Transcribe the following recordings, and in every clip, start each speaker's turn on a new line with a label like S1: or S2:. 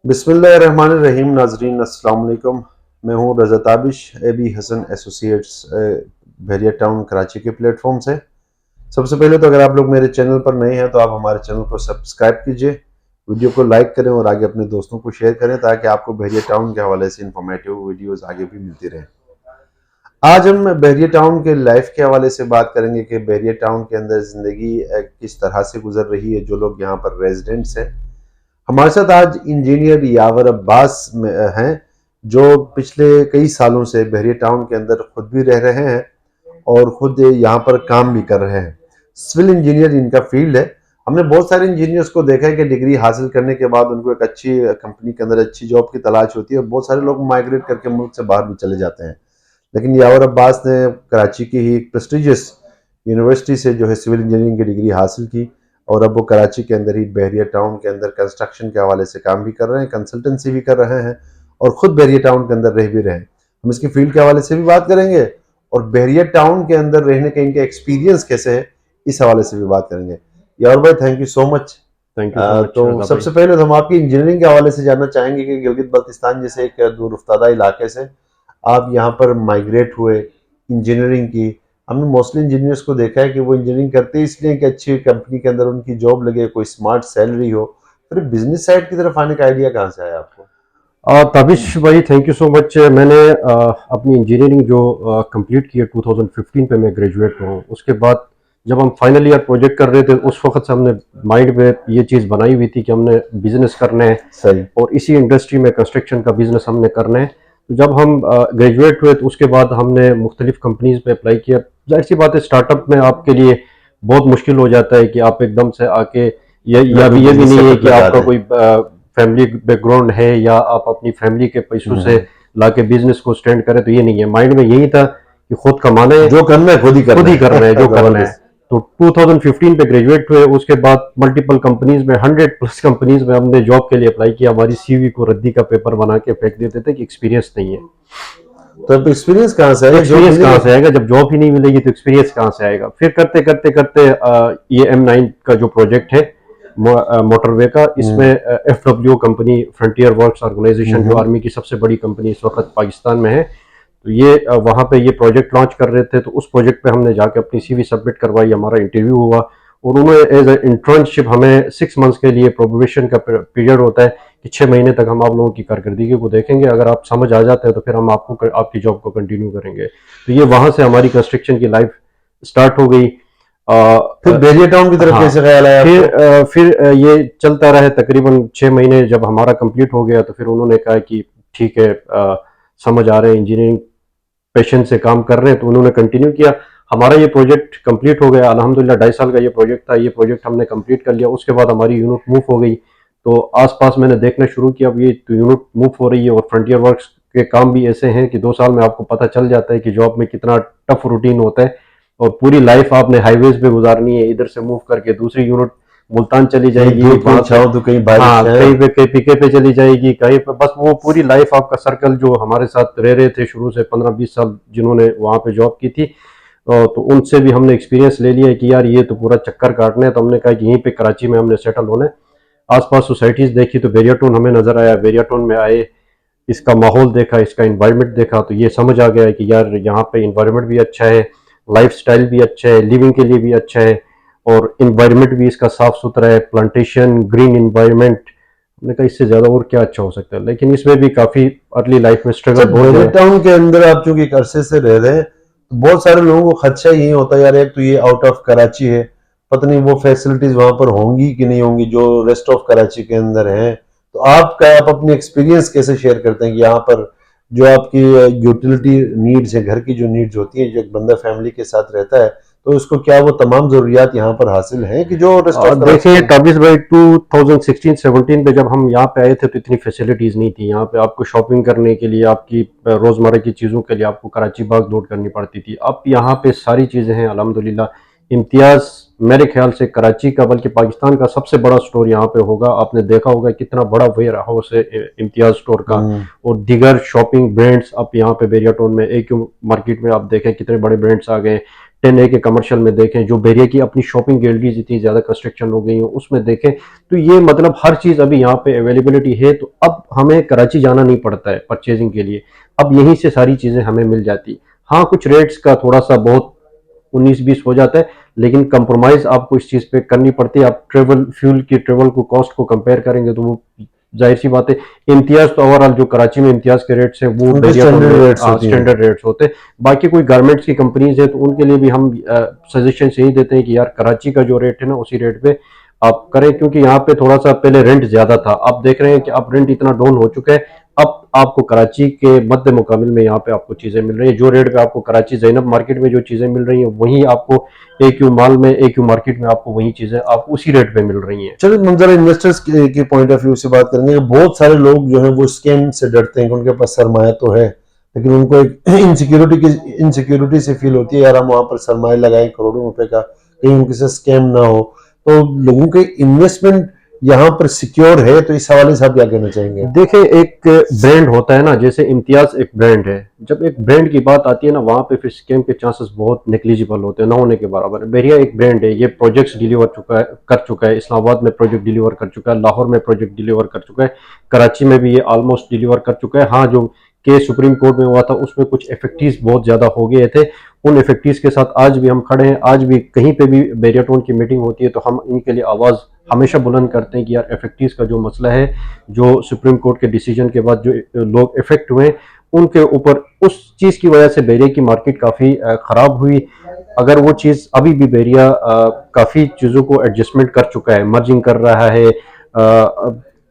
S1: बिस्मिल्लाहिर्रहमानिर्रहीम। नाजरीन अस्सलाम वालेकुम। मैं हूँ रज़ा ताबिश, एबी हसन एसोसिएट्स, बहरिया टाउन कराची के प्लेटफॉर्म से। सबसे पहले तो अगर आप लोग मेरे चैनल पर नए हैं तो आप हमारे चैनल को सब्सक्राइब कीजिए, वीडियो को लाइक करें और आगे अपने दोस्तों को शेयर करें ताकि आपको बहरिया टाउन के हवाले से इंफॉर्मेटिव वीडियोज़ आगे भी मिलती रहें। आज हम बहरिया टाउन के लाइफ के हवाले से बात करेंगे कि बहरिया टाउन के अंदर ज़िंदगी किस तरह से गुजर रही है, जो लोग यहाँ पर रेजिडेंट्स हैं। हमारे साथ आज इंजीनियर यावर अब्बास हैं, जो पिछले कई सालों से बहरिया टाउन के अंदर खुद भी रह रहे हैं और खुद यहाँ पर काम भी कर रहे हैं। सिविल इंजीनियर इनका फील्ड है। हमने बहुत सारे इंजीनियर्स को देखा है कि डिग्री हासिल करने के बाद उनको एक अच्छी कंपनी के अंदर अच्छी जॉब की तलाश होती है। बहुत सारे लोग माइग्रेट करके मुल्क से बाहर भी चले जाते हैं, लेकिन यावर अब्बास ने कराची की ही एक प्रेस्टिजियस यूनिवर्सिटी से जो है सिविल इंजीनियरिंग की डिग्री हासिल की और अब वो कराची के अंदर ही बहरिया टाउन के अंदर कंस्ट्रक्शन के हवाले से काम भी कर रहे हैं, कंसल्टेंसी भी कर रहे हैं और खुद बहरिया टाउन के अंदर रह भी रहे हैं। हम इसकी फील्ड के हवाले से भी बात करेंगे और बहरिया टाउन के अंदर रहने के इनके एक्सपीरियंस कैसे है इस हवाले से भी बात करेंगे। यार भाई, thank you so much.
S2: Thank you so much.
S1: तो सबसे पहले तो हम आपकी इंजीनियरिंग के हवाले से जानना चाहेंगे कि गिलगित बल्तिस्तान जैसे एक दूर उफ्तादा इलाके से आप यहाँ पर माइग्रेट हुए इंजीनियरिंग की। हमने मोस्टली इंजीनियर्स को देखा है कि वो इंजीनियरिंग करते हैं इसलिए कि अच्छी कंपनी के अंदर उनकी जॉब लगे, कोई स्मार्ट सैलरी हो। फिर बिजनेस साइड की तरफ आने का आइडिया कहाँ से आया आपको?
S2: ताबिश भाई, थैंक यू सो मच। मैंने अपनी इंजीनियरिंग जो कंप्लीट की है 2015 पे मैं ग्रेजुएट हूँ। उसके बाद जब हम फाइनल ईयर प्रोजेक्ट कर रहे थे उस वक्त से हमने माइंड में ये चीज़ बनाई हुई थी कि हमने बिजनेस करना है।
S1: सही।
S2: और इसी इंडस्ट्री में कंस्ट्रक्शन का बिजनेस हमने करना है। तो जब हम ग्रेजुएट हुए तो उसके बाद हमने मुख्तलिफ कंपनीज पे अप्लाई किया। जाहिर सी बात है, स्टार्टअप में आपके लिए बहुत मुश्किल हो जाता है कि आप एकदम से आके ये भी नहीं है कि आपका कोई फैमिली बैकग्राउंड है या आप अपनी फैमिली के पैसों से लाके बिजनेस को स्टैंड करें। तो ये नहीं है, माइंड में यही था कि खुद कमाना है,
S1: जो करना है खुद ही करना
S2: है जो करना है। तो 2015 पे ग्रेजुएट हुए, उसके बाद मल्टीपल कंपनीज में 100+ कंपनीज में हमने जॉब के लिए अप्लाई किया। हमारी सीवी को रद्दी का पेपर बना के फेंक देते थे कि एक्सपीरियंस नहीं है।
S1: तो अब एक्सपीरियंस कहाँ से आएगा?
S2: एक्सपीरियंस कहाँ से आएगा जब जॉब ही नहीं मिलेगी? तो एक्सपीरियंस कहाँ से आएगा? फिर करते करते करते ये M9 का जो प्रोजेक्ट है मोटरवे का, इसमें FW company, frontier works organisation, जो आर्मी की सबसे बड़ी कंपनी इस वक्त पाकिस्तान में है, तो ये वहाँ पे ये प्रोजेक्ट लॉन्च कर रहे थे। तो उस प्रोजेक्ट पे हमने जाके अपनी CV सबमिट करवाई, हमारा इंटरव्यू हुआ और उन्होंने एज ए इंटर्नशिप हमें 6 मंथ्स के लिए, प्रोबेशन का पीरियड होता है कि 6 महीने तक हम आप लोगों की कारकर्दगी को देखेंगे। अगर आप समझ आ जाते हैं तो फिर हम आपको आपकी जॉब को कंटिन्यू करेंगे। तो ये वहाँ से हमारी कंस्ट्रक्शन की लाइफ स्टार्ट हो गई।
S1: फिर बहरिया टाउन की तरफ कैसे ख्याल आया?
S2: फिर ये चलता रहा तकरीबन 6 महीने। जब हमारा कंप्लीट हो गया तो फिर उन्होंने कहा कि ठीक है, समझ आ रहे हैं, इंजीनियरिंग पैशन से काम कर रहे हैं, तो उन्होंने कंटिन्यू किया। हमारा ये प्रोजेक्ट कंप्लीट हो गया अल्हम्दुलिल्लाह। 2.5 साल का ये प्रोजेक्ट था, ये प्रोजेक्ट हमने कंप्लीट कर लिया। उसके बाद हमारी यूनिट मूव हो गई, तो आसपास मैंने देखना शुरू किया। अब ये तो यूनिट मूव हो रही है और फ्रंटियर वर्क्स के काम भी ऐसे हैं कि 2 साल में आपको पता चल जाता है कि जॉब में कितना टफ रूटीन होता है और पूरी लाइफ आपने हाईवेज पे गुजारनी है। इधर से मूव करके दूसरी यूनिट मुल्तान चली जाएगी,
S1: तो कहीं
S2: कहीं पे कहीं पीके पे चली जाएगी, कहीं पे, बस वो पूरी लाइफ आपका सर्कल जो हमारे साथ रह रहे थे शुरू से 15-20 साल जिन्होंने वहाँ पे जॉब की थी, तो उनसे भी हमने एक्सपीरियंस ले लिया है कि यार ये तो पूरा चक्कर काटना है। तो हमने कहा कि यहीं पे कराची में हमने सेटल होना है। आसपास सोसाइटीज देखी तो बहरिया टाउन हमें नजर आया। बहरिया टाउन में आए, इसका माहौल देखा, इसका इन्वायरमेंट देखा, तो ये समझ आ गया कि यार यहाँ पे इन्वायरमेंट भी अच्छा है, लाइफस्टाइल भी अच्छा है, लिविंग के लिए भी अच्छा है और इन्वायरमेंट भी इसका साफ सुथरा है, प्लांटेशन, ग्रीन इन्वायरमेंट। हमने कहा इससे ज्यादा और क्या अच्छा हो सकता है। लेकिन इसमें भी काफी अर्ली लाइफ में स्ट्रगल बहुत है।
S1: टाउन के अंदर आप चूंकि एक अरसे से रह रहे हैं तो बहुत सारे लोगों को खदशा यही होता है, यार एक तो ये आउट ऑफ कराची है, पता नहीं वो फैसिलिटीज वहां पर होंगी कि नहीं होंगी जो रेस्ट ऑफ कराची के अंदर है। तो आप अपनी एक्सपीरियंस कैसे शेयर करते हैं कि यहाँ पर जो आपकी यूटिलिटी नीड्स है, घर की जो नीड्स होती है, जो एक बंदा फैमिली के साथ रहता है, तो उसको क्या वो तमाम जरूरियात यहाँ पर हासिल हैं कि जो
S2: देखिए काबिज भाई, 2016-17 पे जब हम यहाँ पे आए थे तो इतनी फैसिलिटीज नहीं थी। यहाँ पे आपको शॉपिंग करने के लिए, आपकी रोजमर्रा की चीजों के लिए आपको कराची भाग दौड़ करनी पड़ती थी। अब यहाँ पे सारी चीजें हैं अल्हम्दुलिल्लाह। इम्तियाज मेरे ख्याल से कराची का बल्कि पाकिस्तान का सबसे बड़ा स्टोर यहाँ पे होगा। आपने देखा होगा कितना बड़ा वेयर हाउस है इम्तियाज स्टोर का, और दीगर शॉपिंग ब्रांड्स आप यहाँ पे बैरिया टाउन में AQ मार्केट में आप देखें कितने बड़े ब्रांड्स आ गए। 10A के कमर्शियल में देखें, जो बैरिया की अपनी शॉपिंग गैलरीज इतनी ज्यादा कंस्ट्रक्शन हो गई है उसमें देखें, तो ये मतलब हर चीज अभी यहाँ पे अवेलेबिलिटी है। तो अब हमें कराची जाना नहीं पड़ता है परचेजिंग के लिए, अब यहीं से सारी चीजें हमें मिल जाती। हाँ, कुछ रेट्स का थोड़ा सा बहुत 19-20 हो जाता है, लेकिन कंप्रोमाइज आपको इस चीज पे करनी पड़ती है। आप ट्रेवल फ्यूल की ट्रेवल को कॉस्ट को कंपेयर करेंगे तो वो जाहिर सी बात है। इम्तियाज तो ओवरऑल जो कराची में इम्तियाज के रेट्स हैं वो स्टैंडर्ड रेट्स होते हैं। बाकी कोई गारमेंट्स की कंपनीज है तो उनके लिए भी हम सजेशन यही देते हैं कि यार कराची का जो रेट है ना उसी रेट पे आप करें, क्योंकि यहाँ पे थोड़ा सा पहले रेंट ज्यादा था, आप देख रहे हैं कि अब रेंट इतना डाउन हो चुका है। अब आपको कराची के मध्य मुकाबिल में यहाँ पे आपको चीजें मिल रही है, जो रेट पे आपको कराची जैनब मार्केट में जो चीजें मिल रही है वहीं आपको AQ मॉल में AQ मार्केट में आपको वही चीजें आपको उसी रेट पे मिल रही हैं।
S1: चलिए हम जरा इन्वेस्टर्स के पॉइंट ऑफ व्यू से बात करेंगे। बहुत सारे लोग जो है वो स्कैम से डरते हैं कि उनके पास सरमाया तो है, लेकिन उनको एक इनसिक्योरिटी से फील होती है, यार हम वहां पर सरमाया लगाएं करोड़ों रुपए का, कहीं उनके साथ स्कैम ना हो। तो लोगों के इन्वेस्टमेंट यहाँ पर सिक्योर है, तो इस हवाले से आप क्या कहना चाहेंगे?
S2: देखिए, एक ब्रांड होता है ना, जैसे इम्तियाज एक ब्रांड है, जब एक ब्रांड की बात आती है ना वहां पे फिर स्कैम के चांसेस बहुत नेग्लिजिबल होते हैं, ना होने के बराबर है। बैरिया एक ब्रांड है, ये प्रोजेक्ट्स डिलीवर कर चुका है, इस्लामाबाद में प्रोजेक्ट डिलीवर कर चुका है, लाहौर में प्रोजेक्ट डिलीवर कर चुका है, कराची में भी ये ऑलमोस्ट डिलीवर कर चुका है। हाँ, जो केस सुप्रीम कोर्ट में हुआ था उसमें कुछ इफेक्टिव्स बहुत ज्यादा हो गए थे, उन इफेक्टिव्स के साथ आज भी हम खड़े हैं। आज भी कहीं पे भी बैरिया टाउन की मीटिंग होती है तो हम इनके लिए आवाज हमेशा बुलंद करते हैं कि यार इफेक्टिव्स का जो मसला है, जो सुप्रीम कोर्ट के डिसीजन के बाद जो लोग इफेक्ट हुए उनके ऊपर, उस चीज की वजह से बैरिया की मार्केट काफी खराब हुई। अगर वो चीज अभी भी बैरिया काफी चीजों को एडजस्टमेंट कर चुका है, मर्जिंग कर रहा है,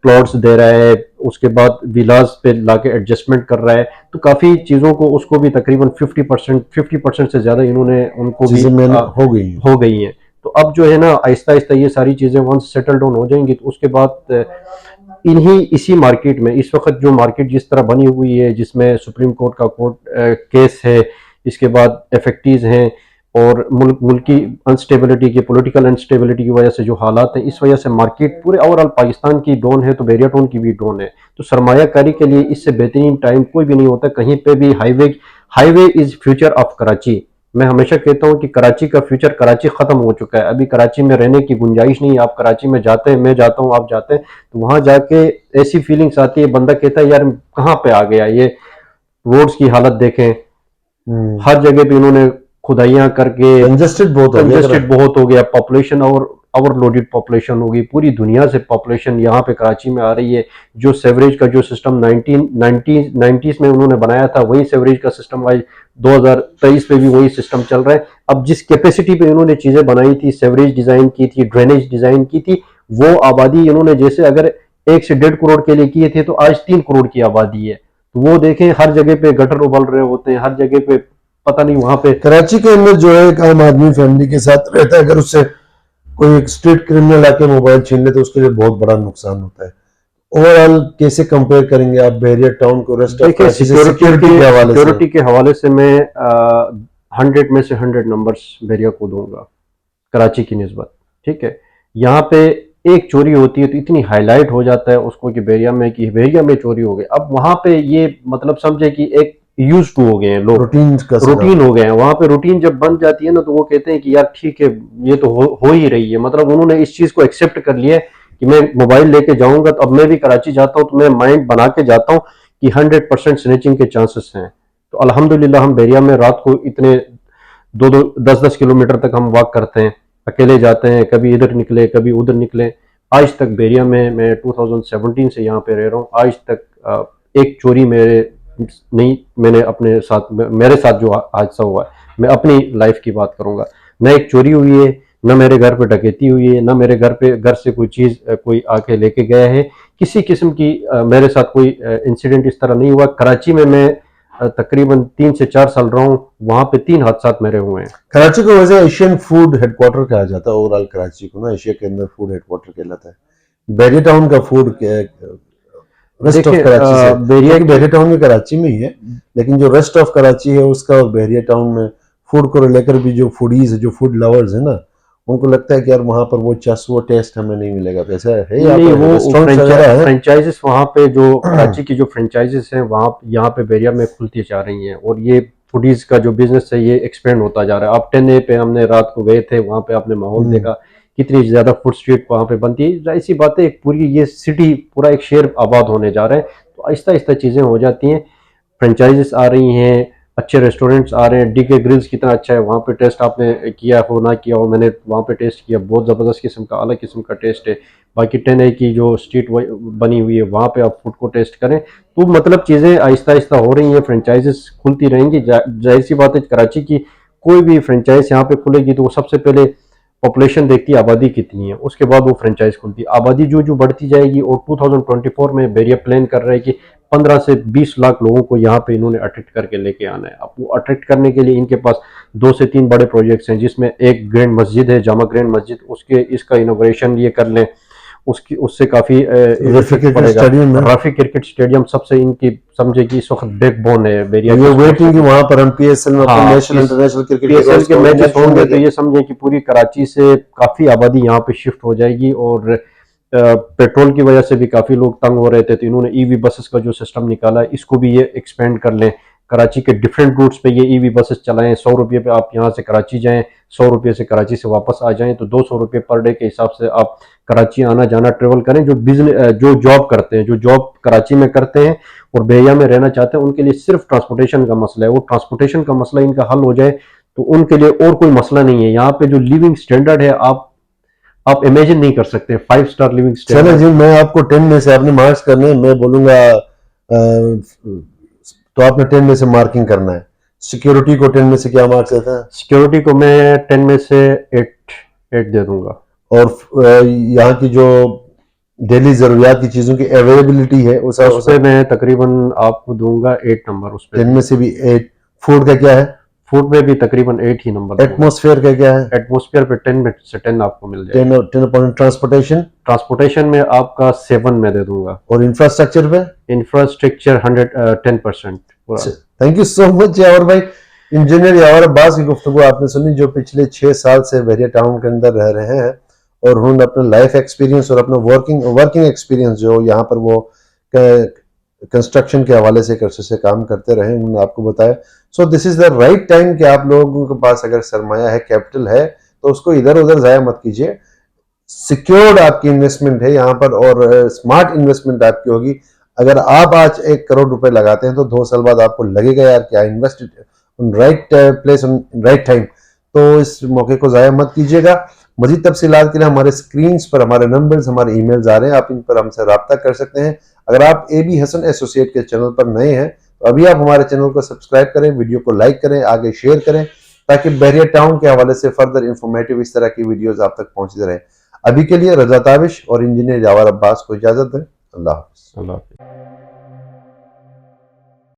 S2: प्लॉट्स दे रहा है, उसके बाद विलाज पे लाके एडजस्टमेंट कर रहा है, तो काफी चीजों को उसको भी तकरीबन 50% से ज्यादा इन्होंने उनको भी हो गई है। तो अब जो है ना आहिस्ता आहिस्ता ये सारी चीजें वंस सेटल डाउन हो जाएंगी तो उसके बाद इसी मार्केट में इस वक्त जो मार्केट जिस तरह बनी हुई है, जिसमें सुप्रीम कोर्ट का केस है, इसके बाद इफेक्टिव्स हैं, और मुल्क की अनस्टेबिलिटी की पॉलिटिकल अनस्टेबिलिटी की वजह से जो हालात हैं, इस वजह से मार्केट पूरे ओवरऑल पाकिस्तान की डाउन है तो बैरिया टाउन की भी डाउन है। तो सरमायाकारी के लिए इससे बेहतरीन टाइम कोई भी नहीं होता कहीं पे भी। Highway is future of Karachi. मैं हमेशा कहता हूं कि कराची का फ्यूचर, कराची खत्म हो चुका है, अभी कराची में रहने की गुंजाइश नहीं है। आप कराची में जाते हैं, मैं जाता हूं, आप जाते हैं, तो वहां जाके ऐसी फीलिंग्स आती है, बंदा कहता है यार कहाँ पे आ गया। ये रोड्स की हालत देखें, हर जगह पे इन्होंने खुदाइयां करके कंजस्टेड बहुत हो गया, पॉपुलेशन और ओवरलोडेड पॉपुलेशन हो गई। पूरी दुनिया से पॉपुलेशन यहाँ पे कराची में आ रही है। जो सेवरेज का जो सिस्टम 1990s में उन्होंने बनाया था, वही सेवरेज का सिस्टम आज 2023 में भी वही सिस्टम चल रहा है। अब जिस कैपेसिटी पे इन्होंने चीजें बनाई थी, सेवरेज डिजाइन की थी, ड्रेनेज डिजाइन की थी, वो आबादी इन्होंने जैसे अगर 1 से 1.5 करोड़ के लिए किए थे तो आज 3 करोड़ की आबादी है। तो वो देखें, हर जगह पे गटर उबल रहे होते हैं, हर जगह पे पता नहीं वहां पे।
S1: कराची के अंदर जो है एक आम आदमी फैमिली के साथ रहता है, अगर उससे कोई एक स्ट्रीट क्रिमिनल आके मोबाइल छीन ले तो उसके लिए बहुत बड़ा नुकसान होता है। ओवरऑल कैसे कंपेयर करेंगे आप बैरिया टाउन को रेस्ट ऑफ कराची से?
S2: सिक्योरिटी के हवाले से मैं 100 में से 100 नंबर्स बैरिया को दूंगा कराची की निस्बत। ठीक है, यहाँ पे एक चोरी होती है तो इतनी हाईलाइट हो जाता है उसको कि बैरिया में चोरी हो गई। अब वहां पे ये मतलब समझे कि एक यूज टू हो गए हैं लोग, रूटीन हो गए हैं। वहां पे रूटीन जब बन जाती है ना तो वो कहते हैं कि यार ठीक है, ये तो हो ही रही है। मतलब उन्होंने इस चीज को एक्सेप्ट कर लिया कि मैं मोबाइल लेके जाऊंगा तो अब मैं भी कराची जाता हूँ तो मैं माइंड बना के जाता हूँ कि 100% स्नैचिंग के चांसेस हैं। तो अल्हम्दुलिल्लाह हम बैरिया में रात को इतने 10-10 किलोमीटर तक हम वॉक करते हैं, अकेले जाते हैं, कभी इधर निकले कभी उधर निकले। आज तक बैरिया में मैं 2017 से यहाँ पे रह रहा हूँ, आज तक एक चोरी मैंने अपने साथ, मेरे साथ जो हादसा हुआ है, मैं अपनी लाइफ की बात करूंगा, न एक चोरी हुई है, न मेरे घर पे डकैती हुई है, न मेरे घर से कोई चीज कोई आके लेके गया है। किसी किस्म की मेरे साथ कोई इंसिडेंट इस तरह नहीं हुआ। कराची में मैं तकरीबन 3 से 4 साल रहा हूँ, वहां पे 3 हादसा मेरे हुए हैं।
S1: कराची को वैसे एशियन फूड हेडक्वार्टर कहा जाता है, ओवरऑल कराची को ना एशिया के अंदर फूड हेडक्वार्टर कहलाता है। बैरिया टाउन का फूड रेस्ट ऑफ कराची से, बैरिया टाउन में कराची में ही है, लेकिन जो रेस्ट ऑफ कराची है उसका और बैरिया टाउन में फूड को लेकर भी जो फूडीज है, जो फूड लवर्स है ना, उनको लगता है कि यार वहां पर वो टेस्ट हमें नहीं मिलेगा, तो ऐसा है यहाँ
S2: नहीं,
S1: पर
S2: वो
S1: रेस्टोरेंट्स वगैरह है?
S2: फ्रेंचाइजेस वहाँ पे जो कराची की जो फ्रेंचाइजेस हैं वहाँ यहाँ पे बेरिया में खुलती जा रही हैं, और ये फूडीज का जो बिजनेस है ये एक्सपेंड होता जा रहा है। आप 10A पे हमने रात को गए थे, वहाँ पे आपने माहौल देखा कितनी ज्यादा फूड स्ट्रीट वहाँ पे बनती है। जाहिर सी बात है, एक पूरी ये सिटी पूरा एक शहर आबाद होने जा रहा है, तो आहिस्ता आहिस्ता चीजें हो जाती हैं। फ्रेंचाइजेस आ रही हैं, अच्छे रेस्टोरेंट्स आ रहे हैं। डीके ग्रिल्स कितना अच्छा है, वहाँ पे टेस्ट आपने किया हो ना किया हो, मैंने वहाँ पे टेस्ट किया, बहुत ज़बरदस्त किस्म का अलग किस्म का टेस्ट है। बाकी 10A की जो स्ट्रीट बनी हुई है वहाँ पे आप फूड को टेस्ट करें, तो मतलब चीज़ें आहिस्ता आहिस्ता हो रही हैं, फ्रेंचाइजेस खुलती रहेंगी। जाहिर सी बात है, कराची की कोई भी फ्रेंचाइज यहाँ पे खुलेगी तो वो सबसे पहले पॉपुलेशन देखती है, आबादी कितनी है, उसके बाद वो फ्रेंचाइज खुलती है। आबादी जो जो बढ़ती जाएगी, और 2024 में बेरिया प्लान कर रहे हैं कि 15 से 20 लाख लोगों को यहाँ पे इन्होंने अट्रैक्ट करके लेके आना है। अब वो अट्रैक्ट करने के लिए इनके पास 2 से 3 बड़े प्रोजेक्ट्स हैं, जिसमें एक ग्रैंड मस्जिद है, जामा ग्रैंड मस्जिद, उसके इसका इनोग्रेशन ये कर लें, उसकी उससे काफी
S1: स्टेडियम में
S2: राफी क्रिकेट स्टेडियम सबसे इनकी समझे कि इस वक्त बैकबोन है बेरिया
S1: ये
S2: की।
S1: वेटिंग कि वहाँ पर हम पीएसएल में
S2: हाँ,
S1: नेशनल इंटरनेशनल क्रिकेट
S2: पीएसएल के मैचेस होंगे तो
S1: ये
S2: ये समझे कि पूरी कराची से काफी आबादी यहाँ पे शिफ्ट हो जाएगी, और पेट्रोल की वजह से भी काफी लोग तंग हो रहे थे, तो इन्होंने ईवी बसेस का जो सिस्टम निकाला है इसको भी ये एक्सपेंड कर लें। कराची के डिफरेंट रूट्स पे ये ईवी बसेस चलाएं, 100 रुपये पे आप यहाँ से कराची जाएं, 100 रुपये से कराची से वापस आ जाएं, तो 200 रुपये पर डे के हिसाब से आप कराची आना जाना ट्रेवल करें। जो बिजनेस जो जॉब करते हैं, जो जॉब कराची में करते हैं और बेरिया में रहना चाहते हैं, उनके लिए सिर्फ ट्रांसपोर्टेशन का मसला है, वो ट्रांसपोर्टेशन का मसला इनका हल हो जाए तो उनके लिए और कोई मसला नहीं है। यहाँ पे जो लिविंग स्टैंडर्ड है, आप इमेजिन नहीं कर सकते, 5 स्टार लिविंग
S1: चलो
S2: स्टैंडर्ड।
S1: जी, मैं आपको 10 में से आपने मार्क्स करने, मैं बोलूंगा तो आपने 10 में से मार्किंग करना है। सिक्योरिटी को 10 में से क्या मार्क्स देता है?
S2: सिक्योरिटी को मैं 10 में से 8 दे दूंगा।
S1: और यहाँ की जो डेली जरूरियात की चीजों की अवेलेबिलिटी है
S2: उस पे मैं तकरीबन आपको दूंगा 8 नंबर। उस पे
S1: 10 में से भी 8। फूड का क्या है?
S2: फूड में भी तकरीबन 8 ही नंबर।
S1: एटमॉस्फेयर का क्या है?
S2: एटमॉस्फेयर पे 10 में से 10 आपको मिल जाएगा।
S1: 10 अपॉन ट्रांसपोर्टेशन?
S2: ट्रांसपोर्टेशन में आपका 7 में दे दूंगा।
S1: और इंफ्रास्ट्रक्चर पे?
S2: इंफ्रास्ट्रक्चर 10% पूरा।
S1: थैंक यू सो मच यावर भाई। इंजीनियर यावर अब्बास की गुफ्तगू आपने सुनी, जो पिछले 6 साल से बेरिया टाउन के अंदर रह रहे हैं, और उन्होंने अपना लाइफ एक्सपीरियंस और अपना वर्किंग एक्सपीरियंस जो यहाँ पर वो कंस्ट्रक्शन के हवाले से कर्से से काम करते रहे, उन्होंने आपको बताया। So this is the right time कि आप लोगों के पास अगर सरमाया है, कैपिटल है, तो उसको इधर उधर जाया मत कीजिए। सिक्योर्ड आपकी इन्वेस्टमेंट है यहाँ पर, और स्मार्ट इन्वेस्टमेंट आपकी होगी। अगर आप आज 1 करोड़ रुपए लगाते हैं तो 2 साल बाद आपको लगेगा यार क्या invested on right place on right time. तो इस मौके को जाया मत कीजिएगा। मजीद तफसीलात के लिए हमारे स्क्रीन पर हमारे नंबर्स, हमारे ईमेल्स आ रहे हैं, आप इन पर हमसे रब्ता कर सकते हैं। अगर आप AB हसन एसोसिएट के चैनल पर नए हैं तो अभी आप हमारे चैनल को सब्सक्राइब करें, वीडियो को लाइक करें, आगे शेयर करें, ताकि बेरिया टाउन के हवाले से फर्दर इंफॉर्मेटिव इस तरह की वीडियोस आप तक पहुंचते रहे। अभी के लिए रजा ताबिश और इंजीनियर यावर अब्बास को इजाजत दें। अल्लाह हाफ़िज़।